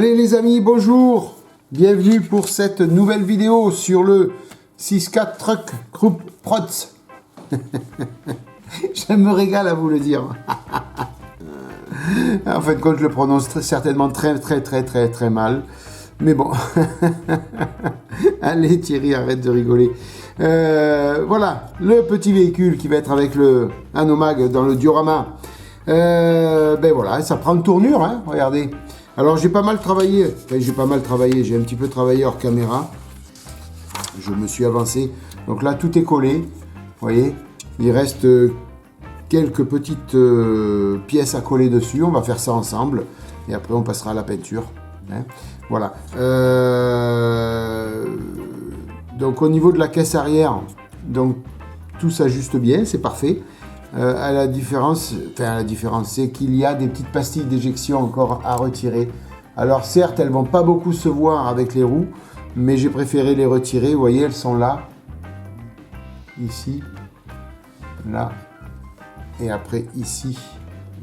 Allez les amis, bonjour. Bienvenue pour cette nouvelle vidéo sur le 6.4 Truck Group Prods. Je me régale à vous le dire. En fin de compte, je le prononce certainement très mal. Mais bon. Allez Thierry, arrête de rigoler. Voilà, le petit véhicule qui va être avec le Hanomag dans le diorama. Ben voilà, ça prend une tournure, hein, regardez. Alors j'ai pas mal travaillé, j'ai un petit peu travaillé hors caméra. Je me suis avancé. Donc là, tout est collé, vous voyez. Il reste quelques petites pièces à coller dessus. On va faire ça ensemble. Et après, on passera à la peinture. Hein. Voilà. Donc au niveau de la caisse arrière, donc tout s'ajuste bien, c'est parfait. La différence, c'est qu'il y a des petites pastilles d'éjection encore à retirer. Alors certes, elles vont pas beaucoup se voir avec les roues, mais j'ai préféré les retirer. Vous voyez, elles sont là, ici, là, et après ici,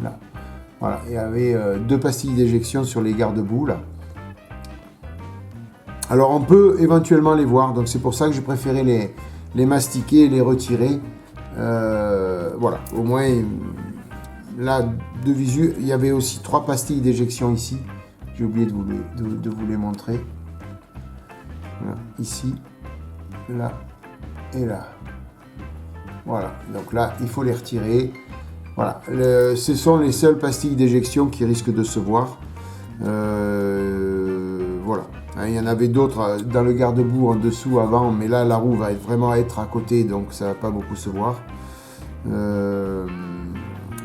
là. Voilà, il y avait deux pastilles d'éjection sur les garde-boue là. Alors on peut éventuellement les voir, donc c'est pour ça que j'ai préféré les mastiquer et les retirer. Voilà, au moins là de visu, il y avait aussi 3 pastilles d'éjection ici. J'ai oublié de vous les montrer. Voilà, ici, là et là. Voilà, donc là il faut les retirer. Voilà, ce sont les seules pastilles d'éjection qui risquent de se voir. Voilà. Il y en avait d'autres dans le garde-boue en dessous avant, mais là la roue va vraiment être à côté, donc ça va pas beaucoup se voir.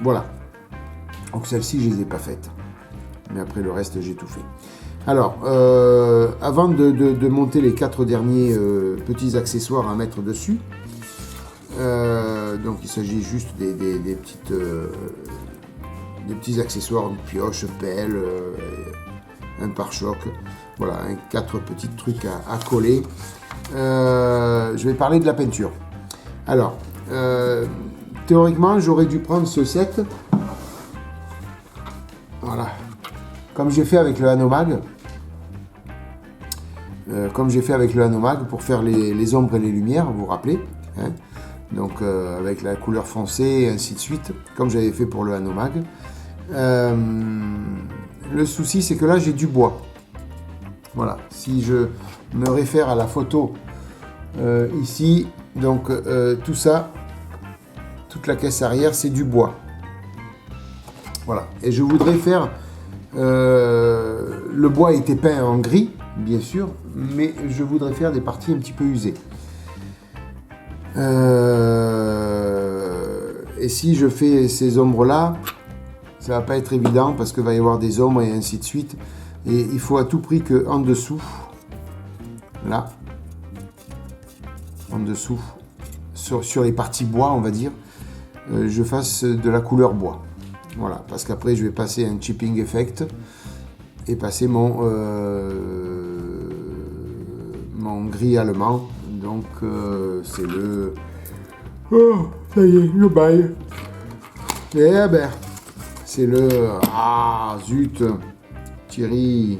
Voilà. Donc celles-ci, je les ai pas faites. Mais après le reste, j'ai tout fait. Alors, avant de monter les 4 derniers petits accessoires à mettre dessus, donc il s'agit juste des petits accessoires, une pioche, pelle, un pare-choc. Voilà, 4 petits trucs à coller. Je vais parler de la peinture. Alors, théoriquement, j'aurais dû prendre ce set. Voilà. Comme j'ai fait avec le Hanomag. Pour faire les ombres et les lumières, vous vous rappelez. Hein, donc, avec la couleur foncée et ainsi de suite. Comme j'avais fait pour le Hanomag. Le souci, c'est que là, j'ai du bois. Voilà, si je me réfère à la photo ici, donc tout ça, toute la caisse arrière, c'est du bois. Voilà, et je voudrais faire, le bois était peint en gris, bien sûr, mais je voudrais faire des parties un petit peu usées. Et si je fais ces ombres-là, ça va pas être évident parce qu'il va y avoir des ombres et ainsi de suite. Et il faut à tout prix qu'en dessous, là, en dessous, sur les parties bois, on va dire, je fasse de la couleur bois. Voilà, parce qu'après, je vais passer un chipping effect et passer mon gris allemand. Donc, c'est le... Oh, ça y est, le bail. Eh ben, c'est le... Ah, zut. Thierry,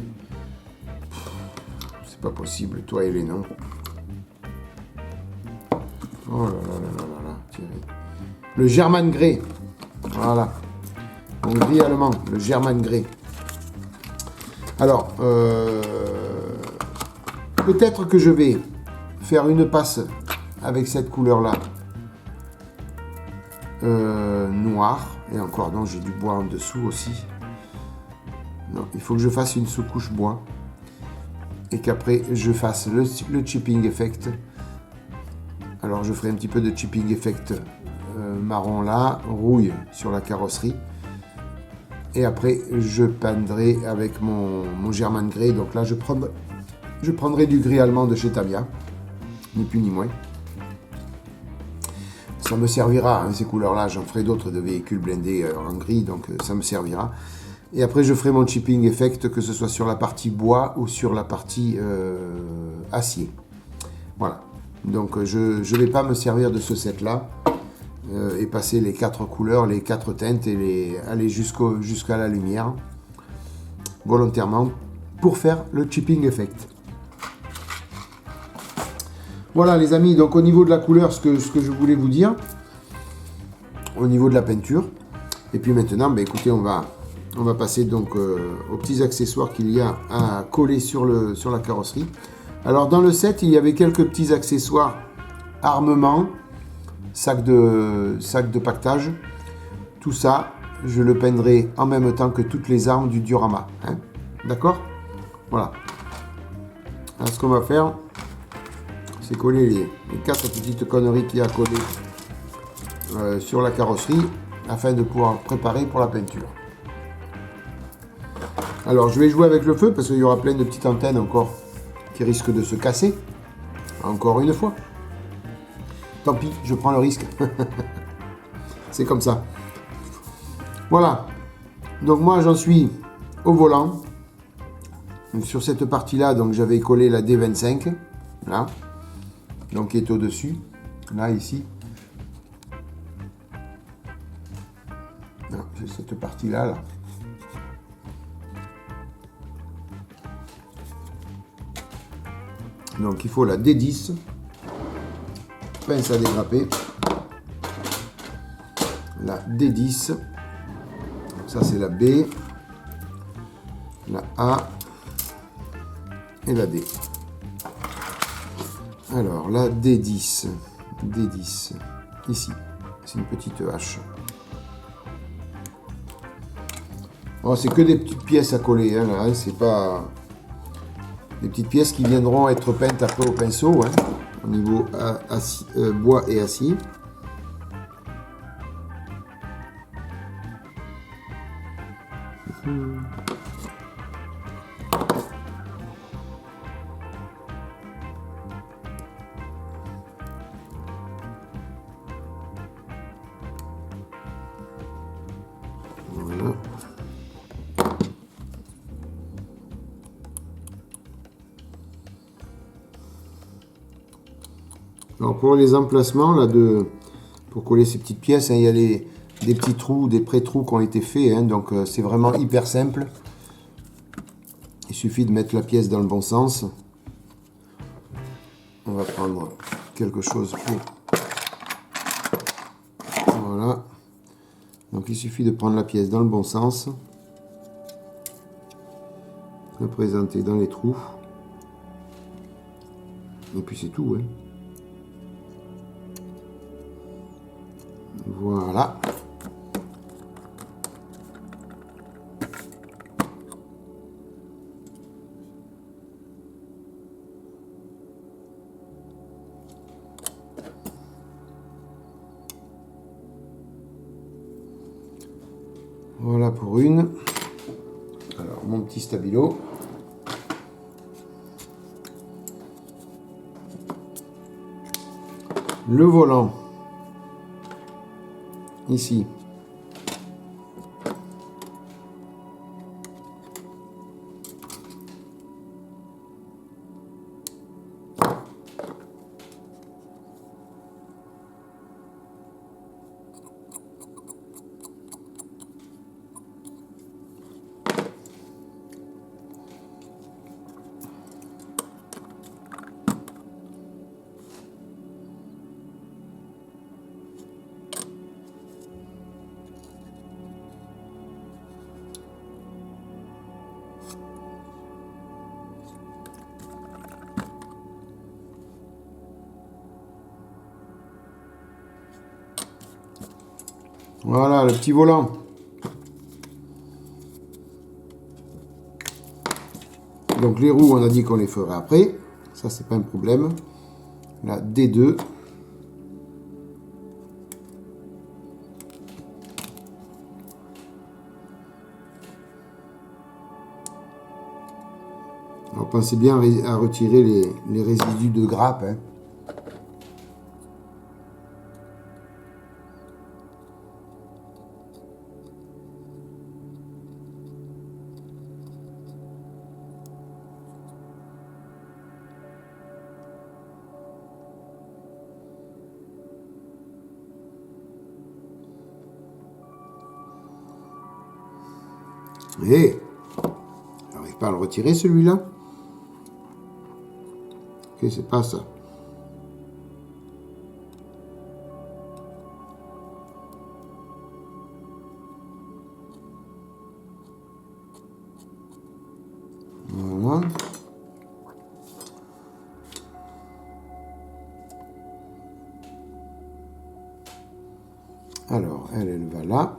c'est pas possible, toi et les noms. Oh là là, Thierry. Le German Grey. Voilà. Mon gris allemand, le German Grey. Alors, peut-être que je vais faire une passe avec cette couleur-là. Noir. Et encore, non, j'ai du bois en dessous aussi. Non, il faut que je fasse une sous-couche bois et qu'après je fasse le chipping effect. Alors je ferai un petit peu de chipping effect marron là, rouille sur la carrosserie et après je peindrai avec mon German Grey. Donc là je prendrai du gris allemand de chez Tamiya, ni plus ni moins. Ça me servira, hein, ces couleurs là, j'en ferai d'autres de véhicules blindés en gris, donc ça me servira. Et après, je ferai mon chipping effect, que ce soit sur la partie bois ou sur la partie acier. Voilà. Donc, je ne vais pas me servir de ce set-là et passer les 4 couleurs, les 4 teintes et aller jusqu'à la lumière. Volontairement, pour faire le chipping effect. Voilà les amis, donc au niveau de la couleur, ce que je voulais vous dire, au niveau de la peinture. Et puis maintenant, ben, écoutez, on va passer donc aux petits accessoires qu'il y a à coller sur la carrosserie. Alors dans le set, il y avait quelques petits accessoires, armement, sac de pactage. Tout ça, je le peindrai en même temps que toutes les armes du diorama. Hein. D'accord? Voilà. Alors ce qu'on va faire, c'est coller les 4 petites conneries qu'il y a à coller sur la carrosserie afin de pouvoir préparer pour la peinture. Alors je vais jouer avec le feu parce qu'il y aura plein de petites antennes encore qui risquent de se casser. Encore une fois. Tant pis, je prends le risque. C'est comme ça. Voilà. Donc moi j'en suis au volant. Donc, sur cette partie-là, donc j'avais collé la D25. Là. Donc qui est au-dessus. Là, ici. J'ai cette partie-là. Là. Donc il faut la D10. Pince à dégrapper. La D10. Ça c'est la B. La A. Et la D. Alors la D10. D10. Ici. C'est une petite hache. Bon, c'est que des petites pièces à coller. Hein, là, c'est pas des petites pièces qui viendront être peintes après au pinceau. Hein, au niveau bois et acier. Voilà. Alors pour les emplacements là pour coller ces petites pièces, hein, il y a des petits trous, des pré-trous qui ont été faits, hein, donc c'est vraiment hyper simple. Il suffit de mettre la pièce dans le bon sens. On va prendre quelque chose pour... Voilà. Donc il suffit de prendre la pièce dans le bon sens. La présenter dans les trous. Et puis c'est tout. Hein. Voilà. Voilà pour une. Alors mon petit stabilo. Le volant. Ici. Voilà le petit volant. Donc les roues, on a dit qu'on les ferait après. Ça, c'est pas un problème. La D2. Alors pensez bien à retirer les résidus de grappe. Hein. Et j'arrive pas à le retirer celui-là. Ok, c'est pas ça. Voilà. Alors, elle va là.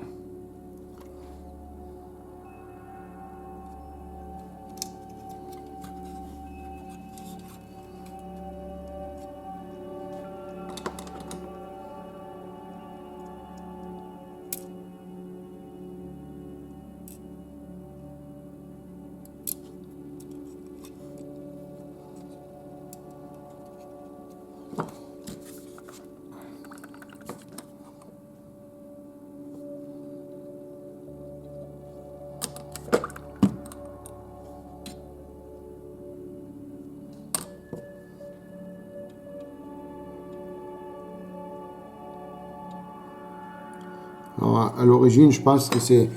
Alors, à l'origine, je pense que c'est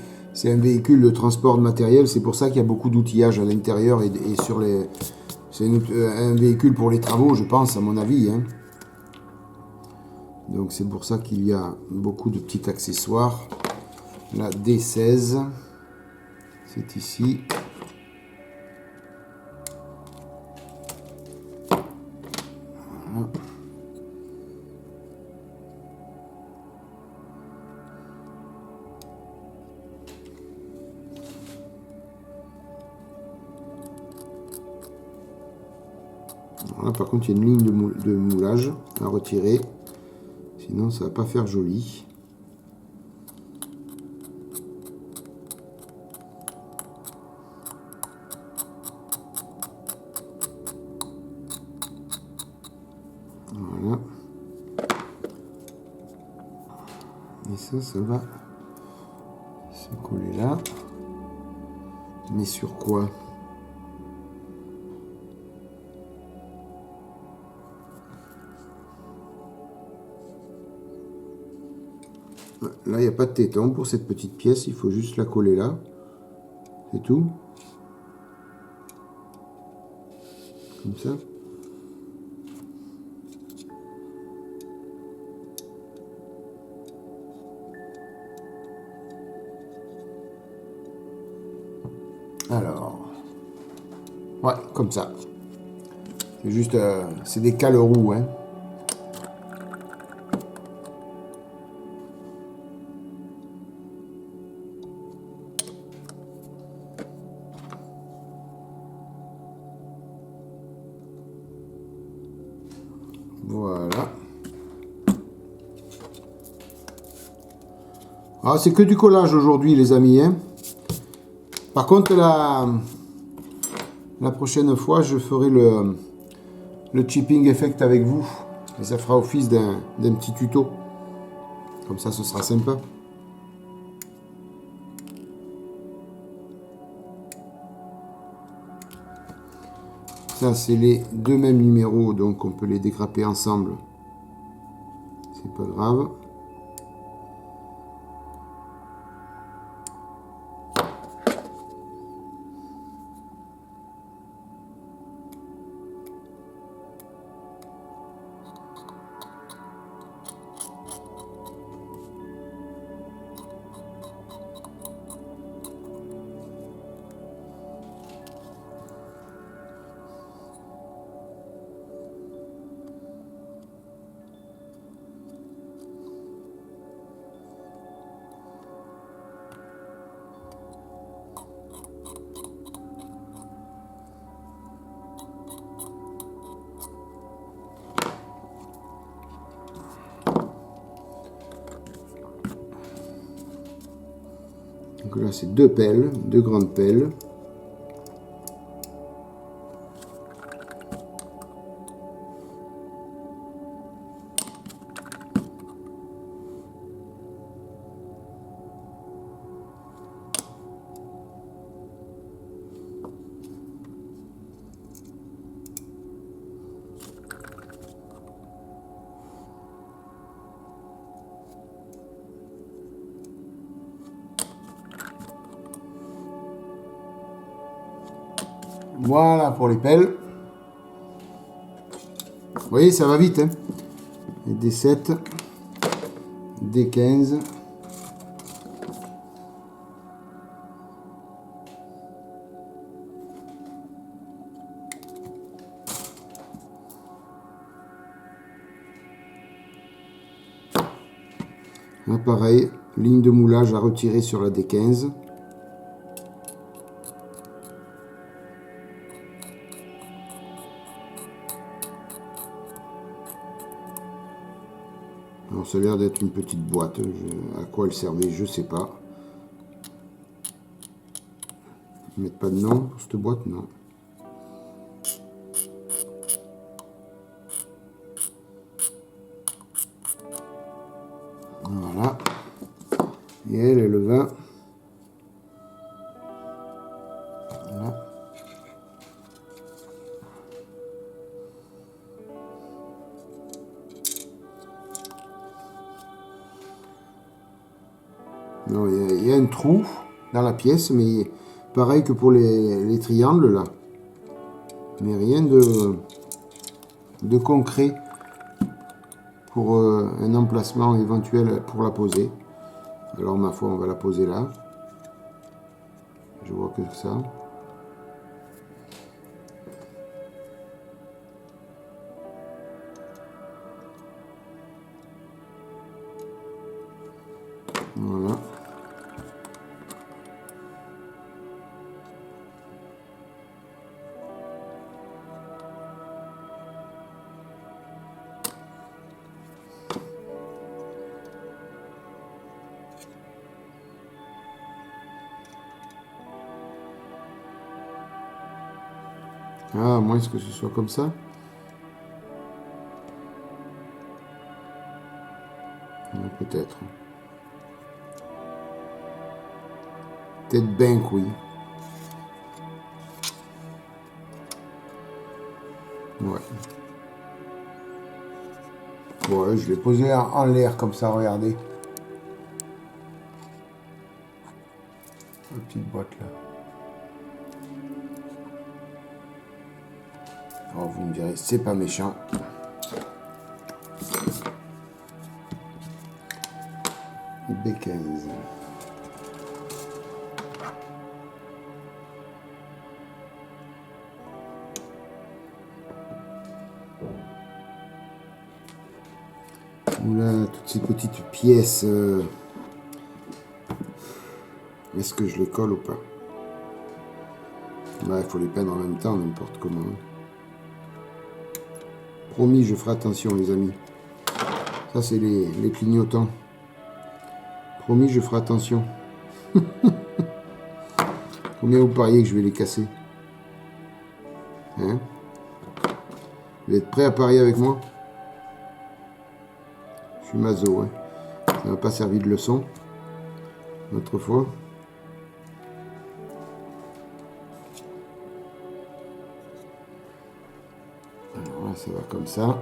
un véhicule de transport de matériel. C'est pour ça qu'il y a beaucoup d'outillage à l'intérieur et sur les... C'est un véhicule pour les travaux, je pense, à mon avis. Hein. Donc c'est pour ça qu'il y a beaucoup de petits accessoires. La D16, c'est ici. Voilà. Voilà, par contre, il y a une ligne de moulage à retirer. Sinon, ça va pas faire joli. Voilà. Et ça va se coller là. Mais sur quoi ? Là, il n'y a pas de téton pour cette petite pièce. Il faut juste la coller là. C'est tout. Comme ça. Alors, ouais, comme ça. C'est juste, c'est des cale-roues, hein. Voilà. Ah, c'est que du collage aujourd'hui, les amis, hein. Par contre, la prochaine fois, je ferai le chipping effect avec vous. Et ça fera office d'un petit tuto. Comme ça, ce sera sympa. Ça, c'est les deux mêmes numéros, donc on peut les dégrapper ensemble. C'est pas grave. Donc là, c'est deux pelles, deux grandes pelles. Voilà pour les pelles. Vous voyez, ça va vite. Hein. D7, D15. Là, pareil, ligne de moulage à retirer sur la D15. Alors ça a l'air d'être une petite boîte. À quoi elle servait, je sais pas. Ils mettent pas de nom pour cette boîte, non. Voilà. Et elle est le 20. Voilà. Non, il y a un trou dans la pièce, mais pareil que pour les triangles là. Mais rien de concret pour un emplacement éventuel pour la poser. Alors ma foi, on va la poser là. Je vois que ça. Voilà. Ah, à moins que ce soit comme ça. Peut-être. Peut-être bien que oui. Ouais. Ouais, je l'ai posé en l'air comme ça, regardez. La petite boîte là. Oh, vous me direz, c'est pas méchant. B15. Là, toutes ces petites pièces. Est-ce que je les colle ou pas? Bah, il faut les peindre en même temps, n'importe comment. Promis, je ferai attention, les amis. Ça, c'est les clignotants. Promis, je ferai attention. Combien vous pariez que je vais les casser? Hein? Vous êtes prêts à parier avec moi? Je suis maso, hein. Ça m'a pas servi de leçon. L'autre fois. Alors là, ça va comme ça.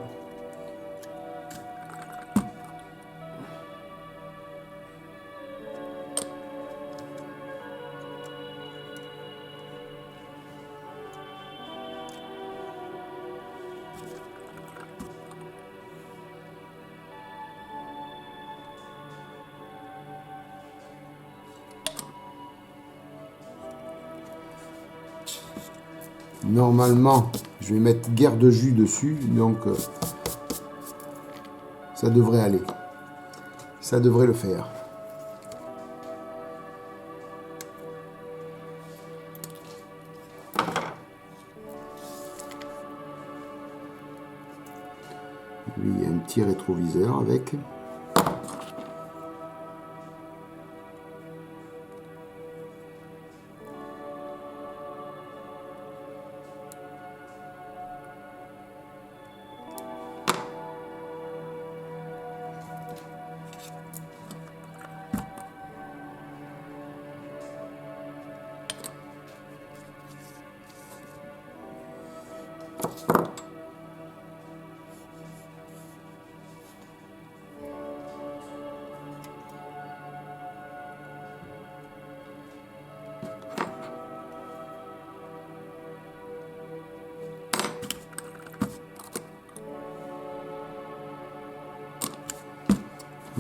Normalement, je vais mettre guerre de jus dessus, donc ça devrait aller. Ça devrait le faire. Lui, il y a un petit rétroviseur avec.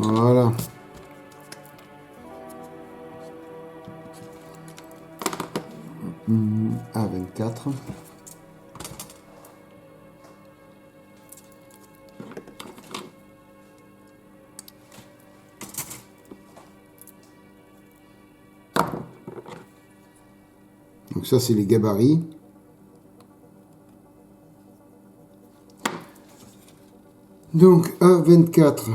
Voilà. A24. Donc ça, c'est les gabarits. Donc A24.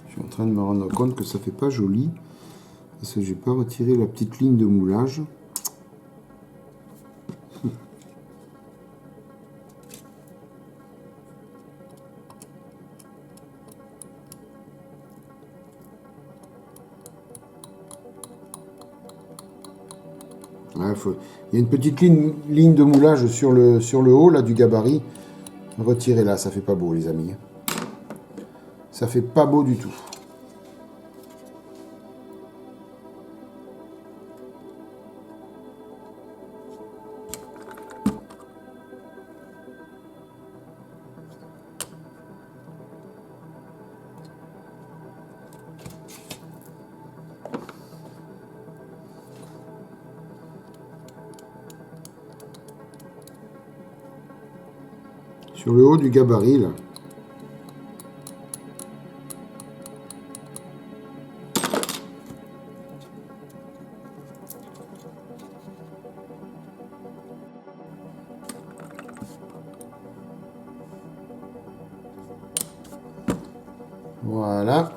Je suis en train de me rendre compte que ça fait pas joli parce que j'ai pas retiré la petite ligne de moulage. Ouais, il y a une petite ligne de moulage sur le haut là, du gabarit. Retirez-la, ça fait pas beau les amis. Ça fait pas beau du tout. Sur le haut du gabarit là. Voilà.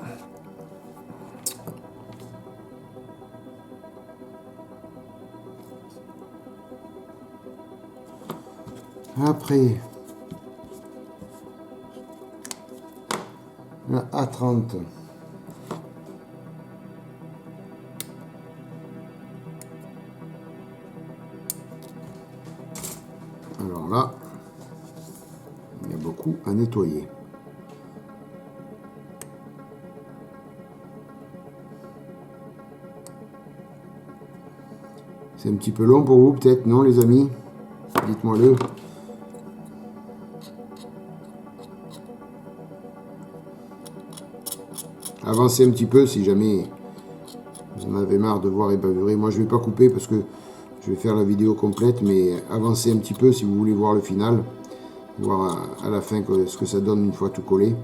Après, la A30. Alors là, il y a beaucoup à nettoyer. C'est un petit peu long pour vous, peut-être, non, les amis? Dites-moi-le. Avancez un petit peu si jamais vous en avez marre de voir ébavurer. Moi, je ne vais pas couper parce que je vais faire la vidéo complète, mais avancez un petit peu si vous voulez voir le final. Voir à la fin ce que ça donne une fois tout collé.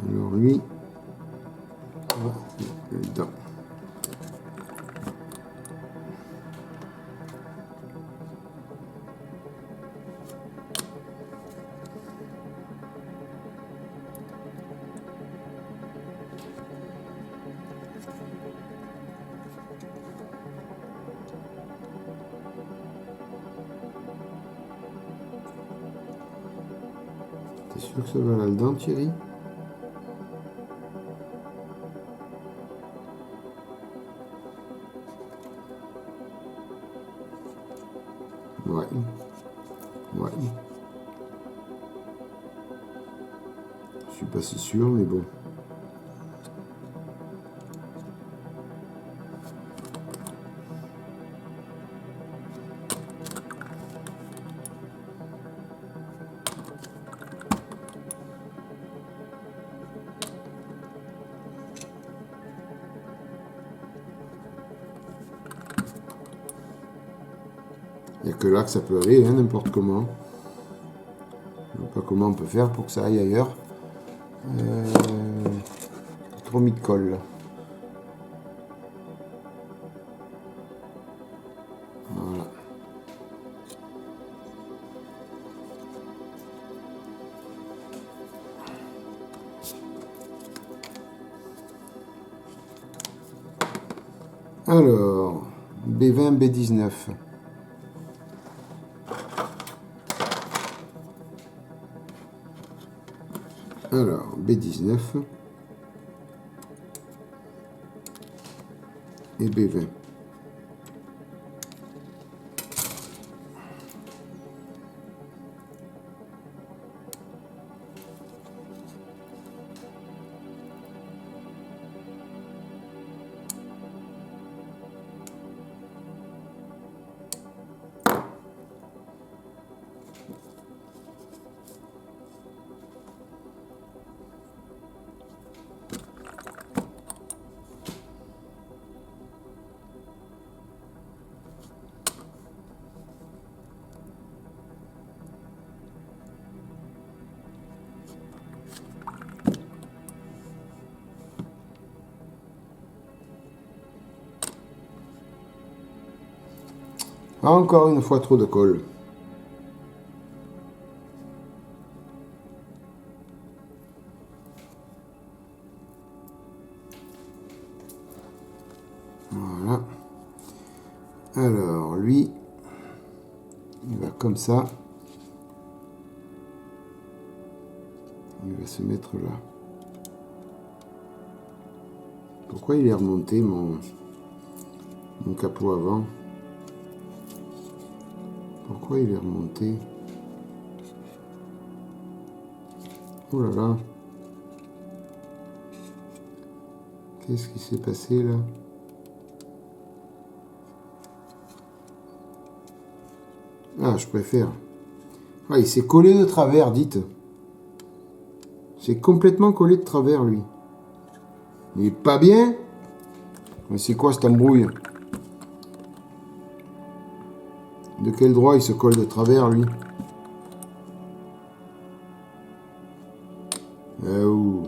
Alors lui, dedans. T'es sûr que ça va là-dedans, Thierry? Ouais. Ouais. Je suis pas si sûr, mais bon. que là que ça peut aller, hein, n'importe comment. Je ne sais pas comment on peut faire pour que ça aille ailleurs. Trop mis de colle là. Voilà. Alors, B20, B19. Alors, B19 et B20. Encore une fois trop de colle. Voilà. Alors, lui, il va comme ça. Il va se mettre là. Pourquoi il est remonté mon capot avant? Pourquoi il est remonté? Oh là là. Qu'est-ce qui s'est passé là? Ah, je préfère. Ah, il s'est collé de travers, dites. C'est complètement collé de travers, lui. Il est pas bien. Mais c'est quoi cette embrouille? De quel droit il se colle de travers, lui? Ouh.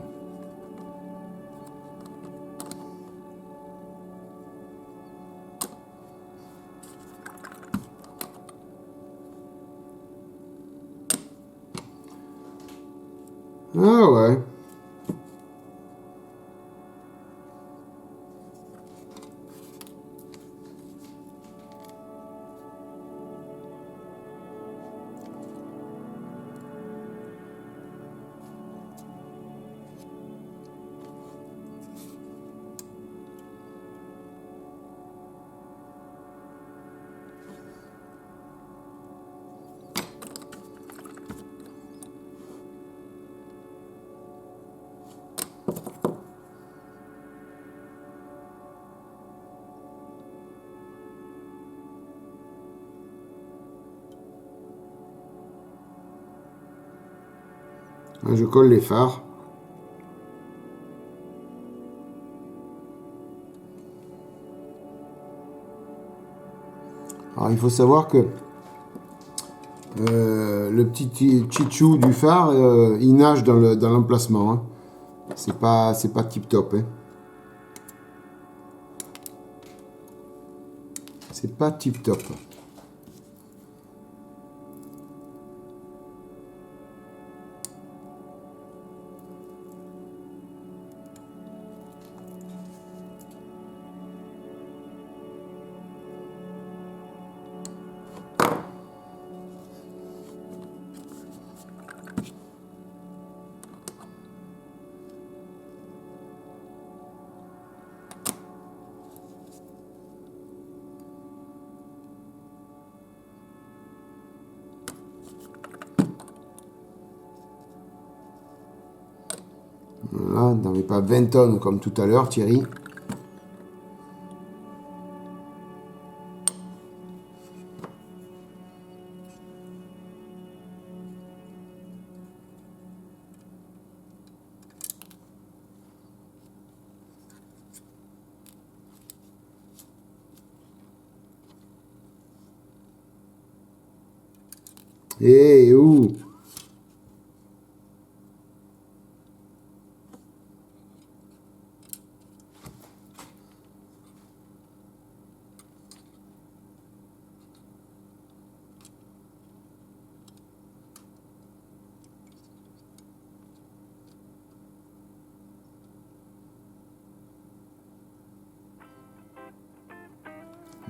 Ah ouais. Je colle les phares. Alors il faut savoir que le petit chichou du phare, il nage dans l'emplacement. Hein. C'est pas tip top. Hein. C'est pas tip top. Voilà, n'en mets pas 20 tonnes comme tout à l'heure, Thierry. Et où?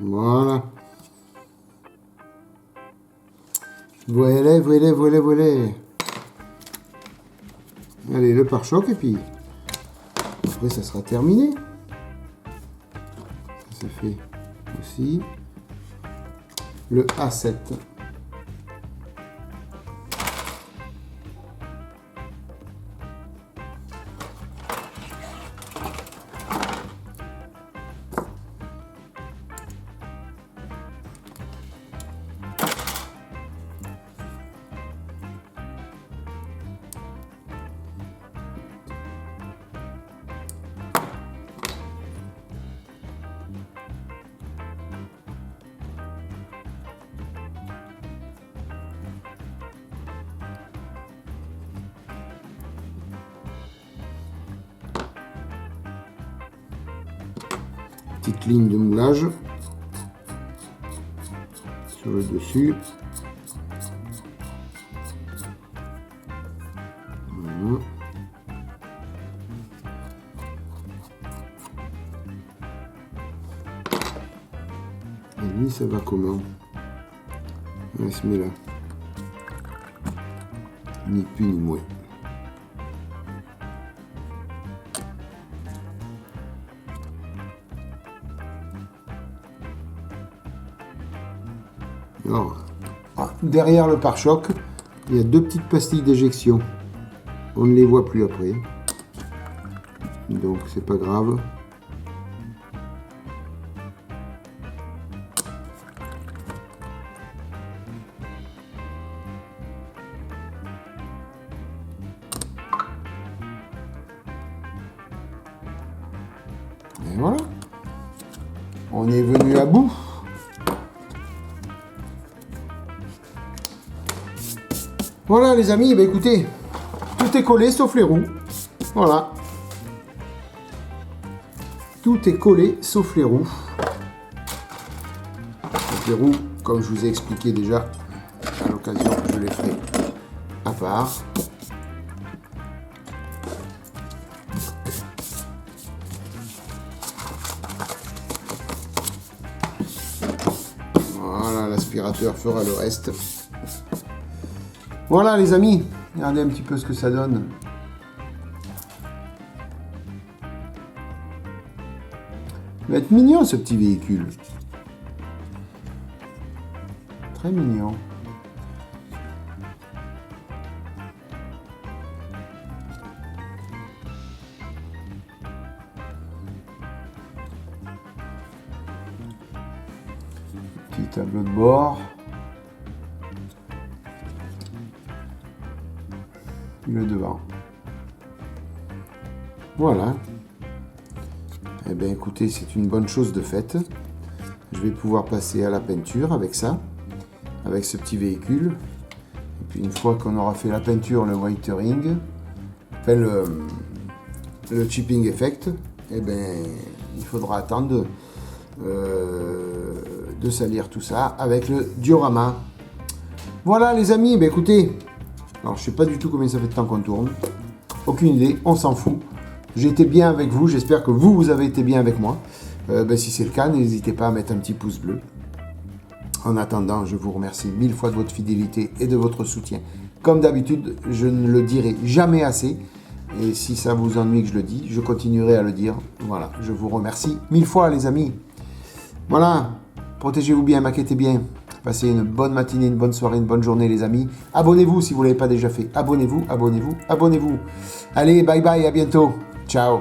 Voilà. Voilà, voilà, voilà, voilà. Allez, le pare-choc et puis après ça sera terminé. Ça fait aussi le A7. Petite ligne de moulage sur le dessus. Voilà. Et lui, ça va comment? On se met là. Ni plus ni moins. Alors, derrière le pare-choc, il y a deux petites pastilles d'éjection. On ne les voit plus après. Donc c'est pas grave. Et voilà. On est venu à bout. Voilà les amis, bah écoutez, tout est collé sauf les roues. Voilà. Tout est collé sauf les roues. Donc les roues, comme je vous ai expliqué déjà, à l'occasion, je les ferai à part. Voilà, l'aspirateur fera le reste. Voilà les amis, regardez un petit peu ce que ça donne. Il va être mignon ce petit véhicule. Très mignon. Petit tableau de bord. Le devant. Voilà. Eh bien écoutez, c'est une bonne chose de faite. Je vais pouvoir passer à la peinture avec ça, avec ce petit véhicule. Et puis une fois qu'on aura fait la peinture, le whitering, enfin le chipping effect, eh bien il faudra attendre de salir tout ça avec le diorama. Voilà les amis, ben écoutez, alors je sais pas du tout combien ça fait de temps qu'on tourne, aucune idée, on s'en fout. J'ai été bien avec vous, j'espère que vous avez été bien avec moi. Ben, si c'est le cas, n'hésitez pas à mettre un petit pouce bleu. En attendant, je vous remercie 1000 fois de votre fidélité et de votre soutien. Comme d'habitude, je ne le dirai jamais assez. Et si ça vous ennuie que je le dis, je continuerai à le dire. Voilà, je vous remercie 1000 fois les amis. Voilà, protégez-vous bien, maquettez bien. Passez une bonne matinée, une bonne soirée, une bonne journée les amis. Abonnez-vous si vous ne l'avez pas déjà fait. Abonnez-vous, abonnez-vous, abonnez-vous. Allez, bye bye, à bientôt. Ciao.